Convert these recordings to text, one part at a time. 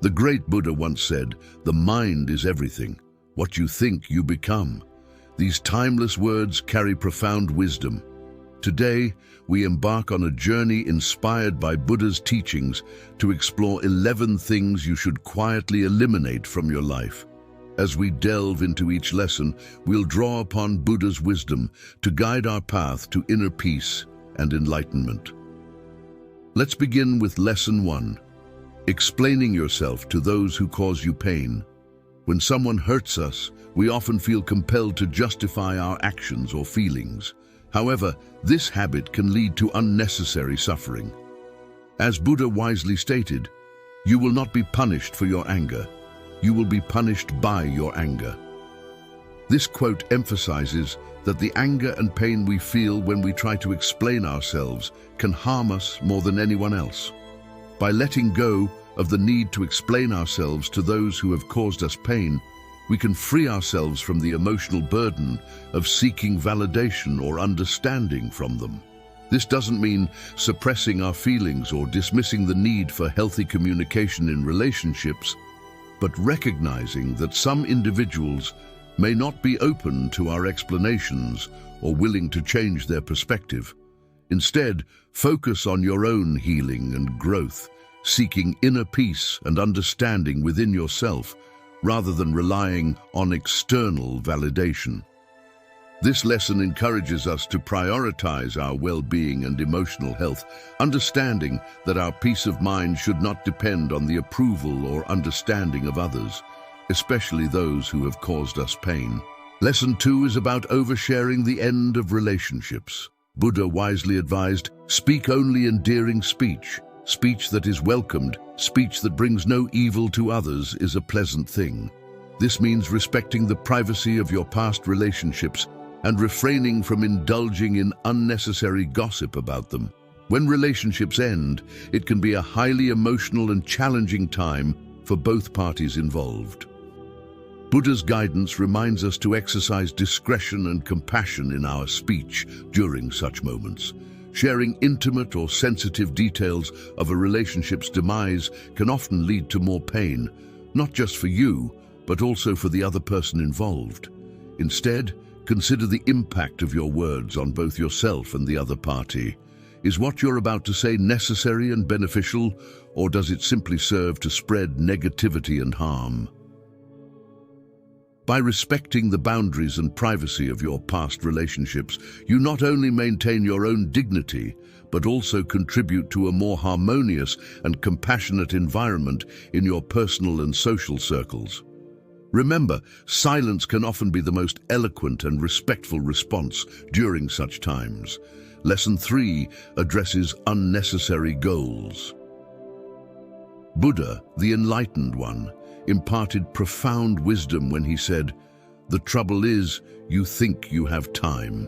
The great Buddha once said, "The mind is everything. What you think, you become." These timeless words carry profound wisdom. Today, we embark on a journey inspired by Buddha's teachings to explore 11 things you should quietly eliminate from your life. As we delve into each lesson, we'll draw upon Buddha's wisdom to guide our path to inner peace and enlightenment. Let's begin with Lesson 1. Explaining yourself to those who cause you pain. When someone hurts us, we often feel compelled to justify our actions or feelings. However, this habit can lead to unnecessary suffering. As Buddha wisely stated, "You will not be punished for your anger. You will be punished by your anger." This quote emphasizes that the anger and pain we feel when we try to explain ourselves can harm us more than anyone else. By letting go of the need to explain ourselves to those who have caused us pain, we can free ourselves from the emotional burden of seeking validation or understanding from them. This doesn't mean suppressing our feelings or dismissing the need for healthy communication in relationships, but recognizing that some individuals may not be open to our explanations or willing to change their perspective. Instead, focus on your own healing and growth, seeking inner peace and understanding within yourself, rather than relying on external validation. This lesson encourages us to prioritize our well-being and emotional health, understanding that our peace of mind should not depend on the approval or understanding of others, especially those who have caused us pain. Lesson 2 is about oversharing, the end of relationships. Buddha wisely advised, "Speak only endearing speech. Speech that is welcomed, speech that brings no evil to others, is a pleasant thing." This means respecting the privacy of your past relationships and refraining from indulging in unnecessary gossip about them. When relationships end, it can be a highly emotional and challenging time for both parties involved. Buddha's guidance reminds us to exercise discretion and compassion in our speech during such moments. Sharing intimate or sensitive details of a relationship's demise can often lead to more pain, not just for you, but also for the other person involved. Instead, consider the impact of your words on both yourself and the other party. Is what you're about to say necessary and beneficial, or does it simply serve to spread negativity and harm? By respecting the boundaries and privacy of your past relationships, you not only maintain your own dignity, but also contribute to a more harmonious and compassionate environment in your personal and social circles. Remember, silence can often be the most eloquent and respectful response during such times. Lesson 3 addresses unnecessary goals. Buddha, the Enlightened One, imparted profound wisdom when he said, "The trouble is, you think you have time."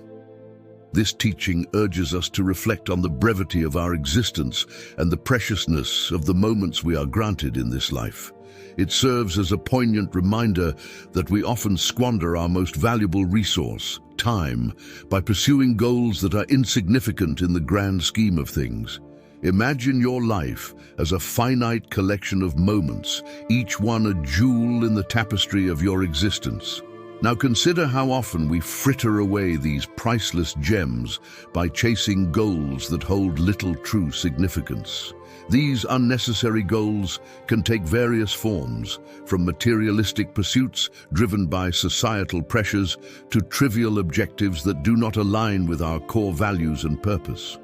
This teaching urges us to reflect on the brevity of our existence and the preciousness of the moments we are granted in this life. It serves as a poignant reminder that we often squander our most valuable resource, time, by pursuing goals that are insignificant in the grand scheme of things. Imagine your life as a finite collection of moments, each one a jewel in the tapestry of your existence. Now consider how often we fritter away these priceless gems by chasing goals that hold little true significance. These unnecessary goals can take various forms, from materialistic pursuits driven by societal pressures to trivial objectives that do not align with our core values and purpose.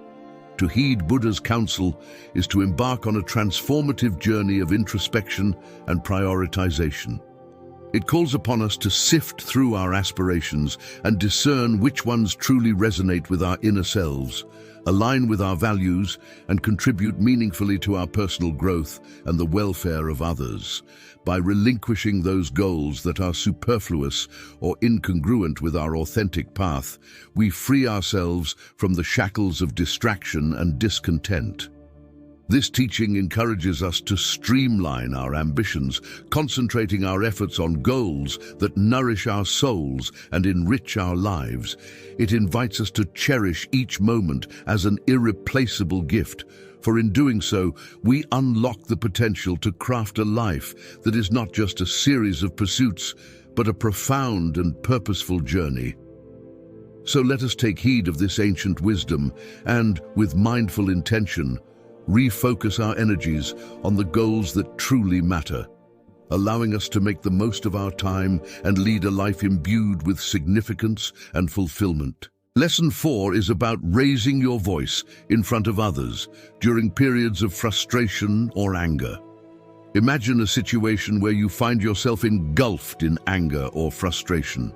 To heed Buddha's counsel is to embark on a transformative journey of introspection and prioritization. It calls upon us to sift through our aspirations and discern which ones truly resonate with our inner selves, align with our values, and contribute meaningfully to our personal growth and the welfare of others. By relinquishing those goals that are superfluous or incongruent with our authentic path, we free ourselves from the shackles of distraction and discontent. This teaching encourages us to streamline our ambitions, concentrating our efforts on goals that nourish our souls and enrich our lives. It invites us to cherish each moment as an irreplaceable gift, for in doing so, we unlock the potential to craft a life that is not just a series of pursuits, but a profound and purposeful journey. So let us take heed of this ancient wisdom and, with mindful intention, refocus our energies on the goals that truly matter, allowing us to make the most of our time and lead a life imbued with significance and fulfillment. Lesson 4 is about raising your voice in front of others during periods of frustration or anger. Imagine a situation where you find yourself engulfed in anger or frustration.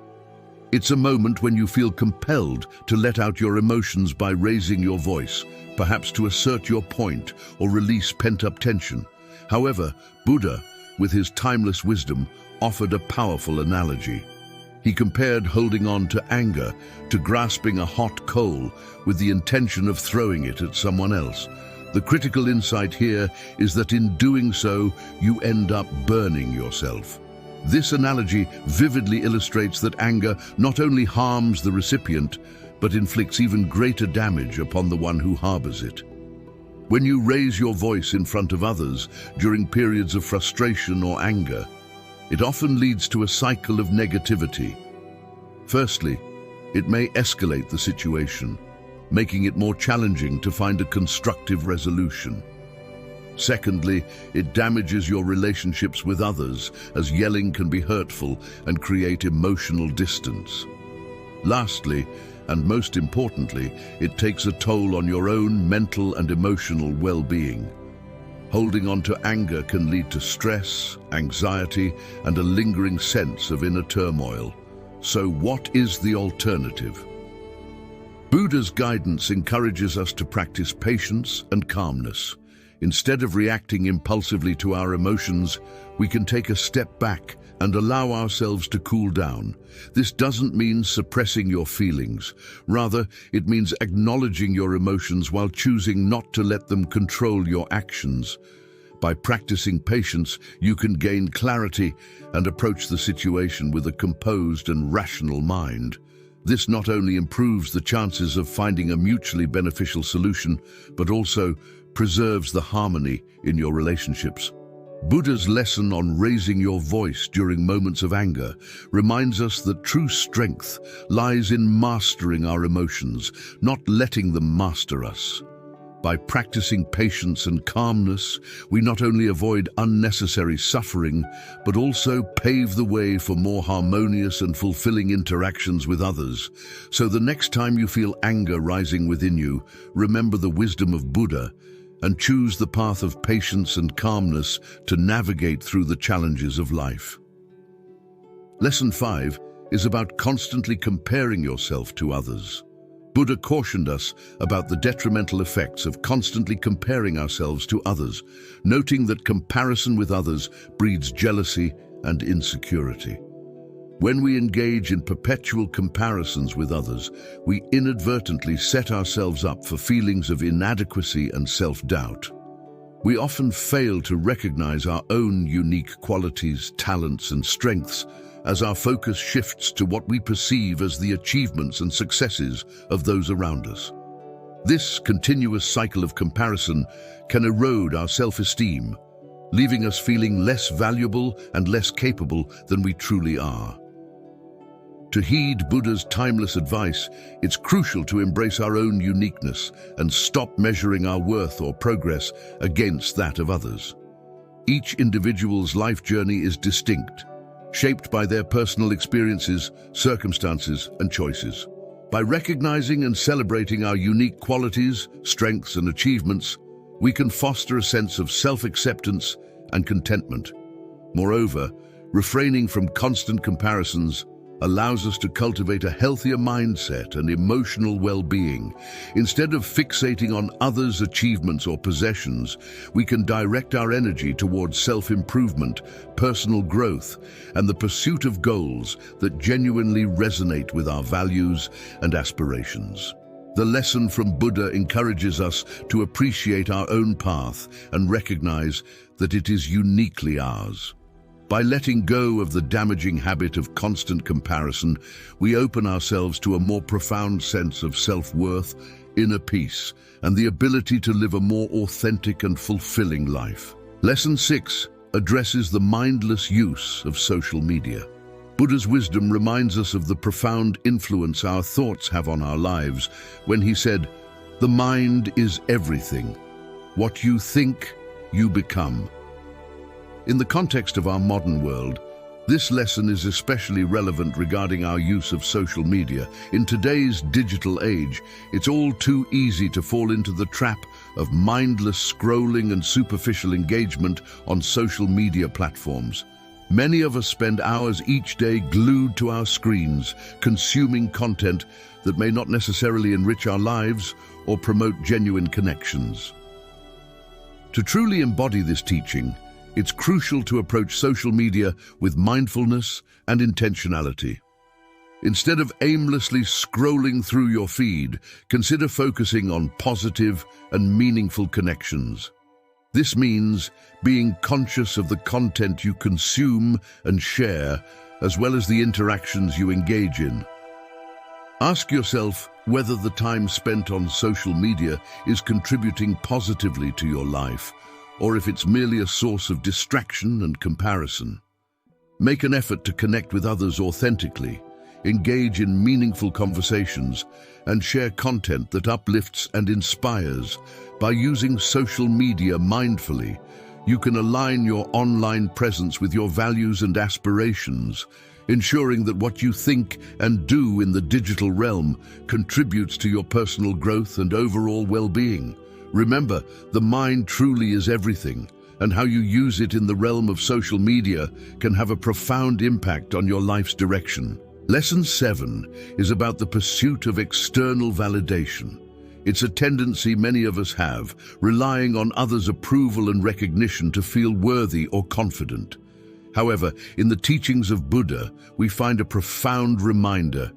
It's a moment when you feel compelled to let out your emotions by raising your voice, perhaps to assert your point or release pent-up tension. However, Buddha, with his timeless wisdom, offered a powerful analogy. He compared holding on to anger to grasping a hot coal with the intention of throwing it at someone else. The critical insight here is that in doing so, you end up burning yourself. This analogy vividly illustrates that anger not only harms the recipient, but inflicts even greater damage upon the one who harbors it. When you raise your voice in front of others during periods of frustration or anger, it often leads to a cycle of negativity. Firstly, it may escalate the situation, making it more challenging to find a constructive resolution. Secondly, it damages your relationships with others, as yelling can be hurtful and create emotional distance. Lastly, and most importantly, it takes a toll on your own mental and emotional well-being. Holding on to anger can lead to stress, anxiety, and a lingering sense of inner turmoil. So what is the alternative? Buddha's guidance encourages us to practice patience and calmness. Instead of reacting impulsively to our emotions, we can take a step back and allow ourselves to cool down. This doesn't mean suppressing your feelings. Rather, it means acknowledging your emotions while choosing not to let them control your actions. By practicing patience, you can gain clarity and approach the situation with a composed and rational mind. This not only improves the chances of finding a mutually beneficial solution, but also preserves the harmony in your relationships. Buddha's lesson on raising your voice during moments of anger reminds us that true strength lies in mastering our emotions, not letting them master us. By practicing patience and calmness, we not only avoid unnecessary suffering, but also pave the way for more harmonious and fulfilling interactions with others. So the next time you feel anger rising within you, remember the wisdom of Buddha and choose the path of patience and calmness to navigate through the challenges of life. Lesson 5 is about constantly comparing yourself to others. Buddha cautioned us about the detrimental effects of constantly comparing ourselves to others, noting that comparison with others breeds jealousy and insecurity. When we engage in perpetual comparisons with others, we inadvertently set ourselves up for feelings of inadequacy and self-doubt. We often fail to recognize our own unique qualities, talents, and strengths as our focus shifts to what we perceive as the achievements and successes of those around us. This continuous cycle of comparison can erode our self-esteem, leaving us feeling less valuable and less capable than we truly are. To heed Buddha's timeless advice, it's crucial to embrace our own uniqueness and stop measuring our worth or progress against that of others. Each individual's life journey is distinct, shaped by their personal experiences, circumstances, and choices. By recognizing and celebrating our unique qualities, strengths, and achievements, we can foster a sense of self-acceptance and contentment. Moreover, refraining from constant comparisons allows us to cultivate a healthier mindset and emotional well-being. Instead of fixating on others' achievements or possessions, we can direct our energy towards self-improvement, personal growth, and the pursuit of goals that genuinely resonate with our values and aspirations. The lesson from Buddha encourages us to appreciate our own path and recognize that it is uniquely ours. By letting go of the damaging habit of constant comparison, we open ourselves to a more profound sense of self-worth inner peace, and the ability to live a more authentic and fulfilling life. Lesson 6 addresses the mindless use of social media. Buddha's wisdom reminds us of the profound influence our thoughts have on our lives when he said, "The mind is everything. What you think, you become." In the context of our modern world, this lesson is especially relevant regarding our use of social media. In today's digital age, it's all too easy to fall into the trap of mindless scrolling and superficial engagement on social media platforms. Many of us spend hours each day glued to our screens, consuming content that may not necessarily enrich our lives or promote genuine connections. To truly embody this teaching, it's crucial to approach social media with mindfulness and intentionality. Instead of aimlessly scrolling through your feed, consider focusing on positive and meaningful connections. This means being conscious of the content you consume and share, as well as the interactions you engage in. Ask yourself whether the time spent on social media is contributing positively to your life, or if it's merely a source of distraction and comparison. Make an effort to connect with others authentically, engage in meaningful conversations, and share content that uplifts and inspires. By using social media mindfully, you can align your online presence with your values and aspirations, ensuring that what you think and do in the digital realm contributes to your personal growth and overall well-being. Remember, the mind truly is everything, and how you use it in the realm of social media can have a profound impact on your life's direction. Lesson 7 is about the pursuit of external validation. It's a tendency many of us have, relying on others' approval and recognition to feel worthy or confident. However, in the teachings of Buddha, we find a profound reminder.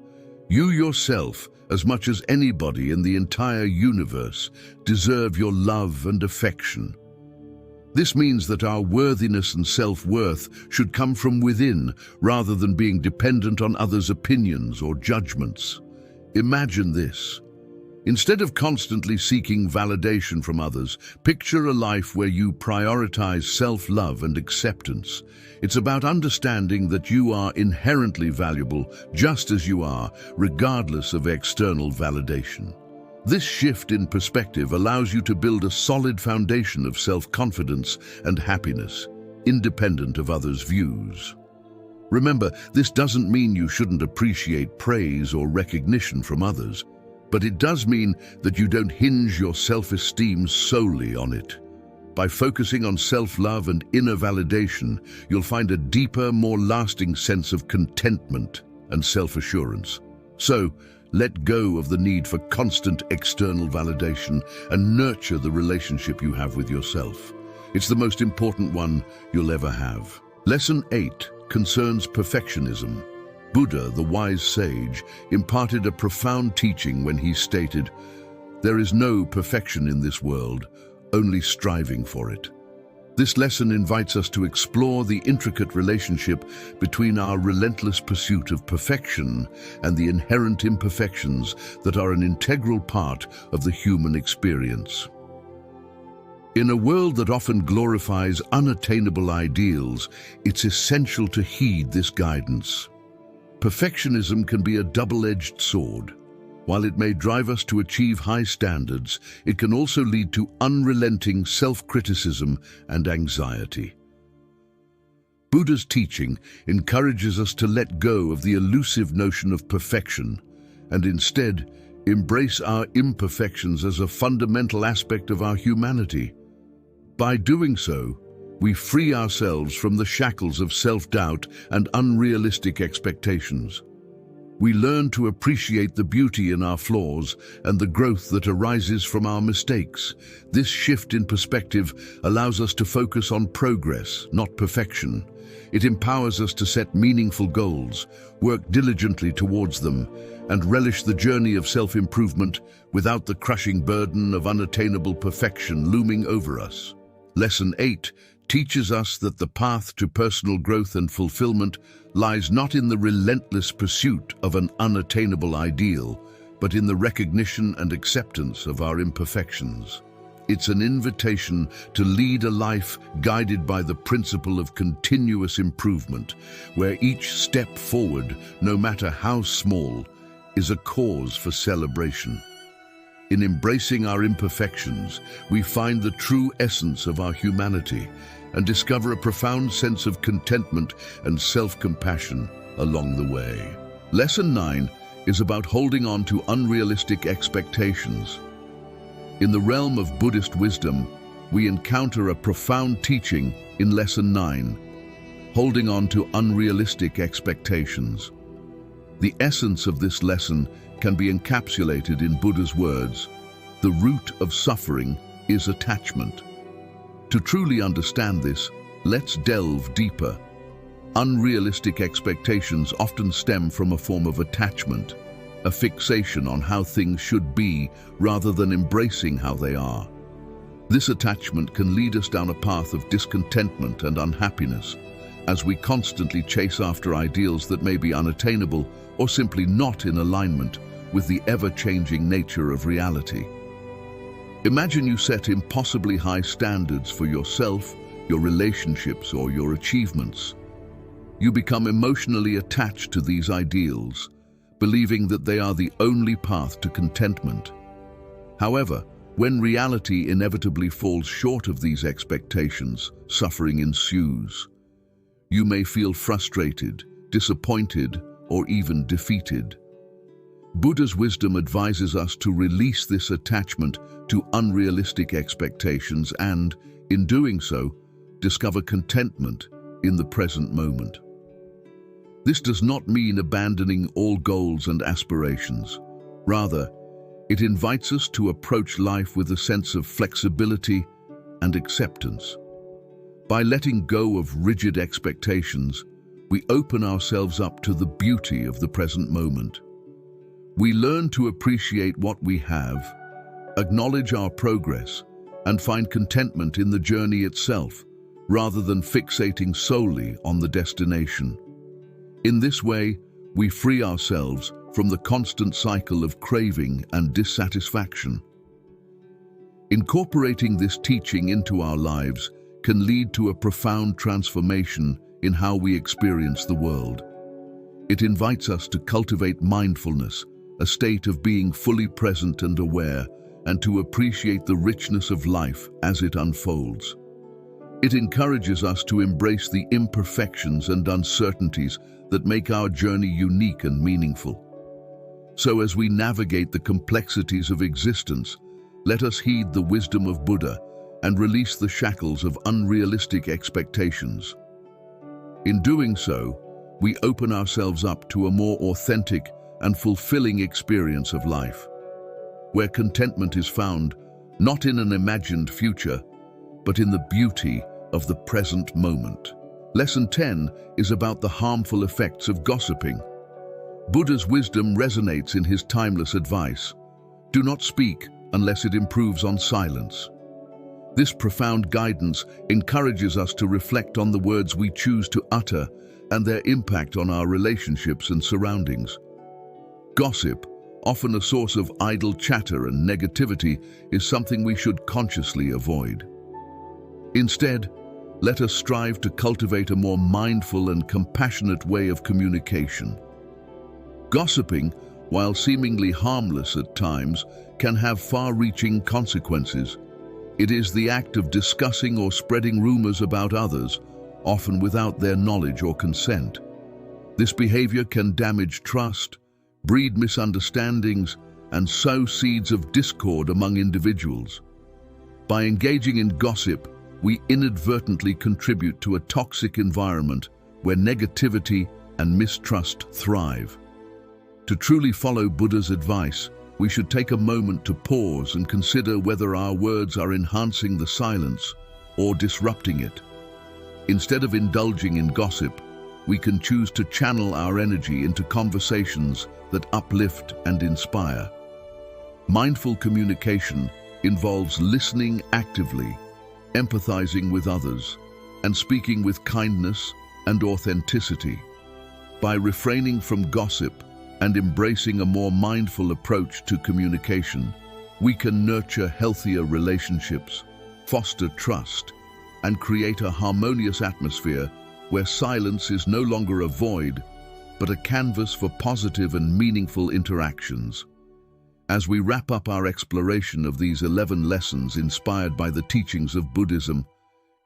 You yourself, as much as anybody in the entire universe, deserve your love and affection. This means that our worthiness and self-worth should come from within, rather than being dependent on others' opinions or judgments. Imagine this. Instead of constantly seeking validation from others, picture a life where you prioritize self-love and acceptance. It's about understanding that you are inherently valuable just as you are, regardless of external validation. This shift in perspective allows you to build a solid foundation of self-confidence and happiness, independent of others' views. Remember, this doesn't mean you shouldn't appreciate praise or recognition from others, but it does mean that you don't hinge your self-esteem solely on it. By focusing on self-love and inner validation, you'll find a deeper, more lasting sense of contentment and self-assurance. So, let go of the need for constant external validation and nurture the relationship you have with yourself. It's the most important one you'll ever have. Lesson 8 concerns perfectionism. Buddha, the wise sage, imparted a profound teaching when he stated, "There is no perfection in this world, only striving for it." This lesson invites us to explore the intricate relationship between our relentless pursuit of perfection and the inherent imperfections that are an integral part of the human experience. In a world that often glorifies unattainable ideals, it's essential to heed this guidance. Perfectionism can be a double-edged sword. While it may drive us to achieve high standards, it can also lead to unrelenting self-criticism and anxiety. Buddha's teaching encourages us to let go of the elusive notion of perfection and instead embrace our imperfections as a fundamental aspect of our humanity. By doing so, we free ourselves from the shackles of self-doubt and unrealistic expectations. We learn to appreciate the beauty in our flaws and the growth that arises from our mistakes. This shift in perspective allows us to focus on progress, not perfection. It empowers us to set meaningful goals, work diligently towards them, and relish the journey of self-improvement without the crushing burden of unattainable perfection looming over us. Lesson 8 teaches us that the path to personal growth and fulfillment lies not in the relentless pursuit of an unattainable ideal, but in the recognition and acceptance of our imperfections. It's an invitation to lead a life guided by the principle of continuous improvement, where each step forward, no matter how small, is a cause for celebration. In embracing our imperfections, we find the true essence of our humanity and discover a profound sense of contentment and self-compassion along the way. Lesson 9 is about holding on to unrealistic expectations. In the realm of Buddhist wisdom, we encounter a profound teaching in Lesson 9, holding on to unrealistic expectations. The essence of this lesson can be encapsulated in Buddha's words: the root of suffering is attachment. To truly understand this, let's delve deeper. Unrealistic expectations often stem from a form of attachment, a fixation on how things should be rather than embracing how they are. This attachment can lead us down a path of discontentment and unhappiness, as we constantly chase after ideals that may be unattainable or simply not in alignment with the ever-changing nature of reality. Imagine you set impossibly high standards for yourself, your relationships, or your achievements. You become emotionally attached to these ideals, believing that they are the only path to contentment. However, when reality inevitably falls short of these expectations, suffering ensues. You may feel frustrated, disappointed, or even defeated. Buddha's wisdom advises us to release this attachment to unrealistic expectations and, in doing so, discover contentment in the present moment. This does not mean abandoning all goals and aspirations. Rather, it invites us to approach life with a sense of flexibility and acceptance. By letting go of rigid expectations, we open ourselves up to the beauty of the present moment. We learn to appreciate what we have, acknowledge our progress, and find contentment in the journey itself, rather than fixating solely on the destination. In this way, we free ourselves from the constant cycle of craving and dissatisfaction. Incorporating this teaching into our lives can lead to a profound transformation in how we experience the world. It invites us to cultivate mindfulness, a state of being fully present and aware, and to appreciate the richness of life as it unfolds. It encourages us to embrace the imperfections and uncertainties that make our journey unique and meaningful. So as we navigate the complexities of existence, let us heed the wisdom of Buddha and release the shackles of unrealistic expectations. In doing so, we open ourselves up to a more authentic and fulfilling experience of life, where contentment is found not in an imagined future, but in the beauty of the present moment. Lesson 10 is about the harmful effects of gossiping. Buddha's wisdom resonates in his timeless advice: do not speak unless it improves on silence. This profound guidance encourages us to reflect on the words we choose to utter and their impact on our relationships and surroundings. Gossip, often a source of idle chatter and negativity, is something we should consciously avoid. Instead, let us strive to cultivate a more mindful and compassionate way of communication. Gossiping, while seemingly harmless at times, can have far-reaching consequences. It is the act of discussing or spreading rumors about others, often without their knowledge or consent. This behavior can damage trust, breed misunderstandings, and sow seeds of discord among individuals. By engaging in gossip, we inadvertently contribute to a toxic environment where negativity and mistrust thrive. To truly follow Buddha's advice, we should take a moment to pause and consider whether our words are enhancing the silence or disrupting it. Instead of indulging in gossip, we can choose to channel our energy into conversations that uplift and inspire. Mindful communication involves listening actively, empathizing with others, and speaking with kindness and authenticity. By refraining from gossip, and embracing a more mindful approach to communication, we can nurture healthier relationships, foster trust, and create a harmonious atmosphere where silence is no longer a void, but a canvas for positive and meaningful interactions. As we wrap up our exploration of these 11 lessons inspired by the teachings of Buddhism,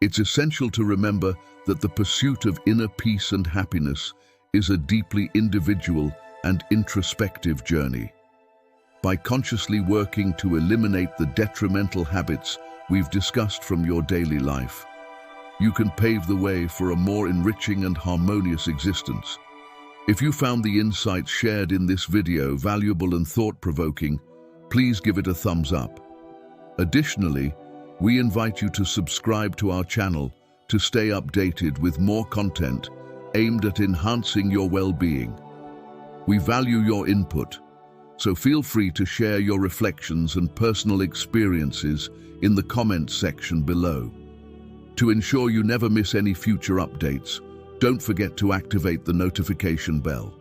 it's essential to remember that the pursuit of inner peace and happiness is a deeply individual and introspective journey. By consciously working to eliminate the detrimental habits we've discussed from your daily life, you can pave the way for a more enriching and harmonious existence. If you found the insights shared in this video valuable and thought-provoking, please give it a thumbs up. Additionally, we invite you to subscribe to our channel to stay updated with more content aimed at enhancing your well-being. We value your input, so feel free to share your reflections and personal experiences in the comments section below. To ensure you never miss any future updates, don't forget to activate the notification bell.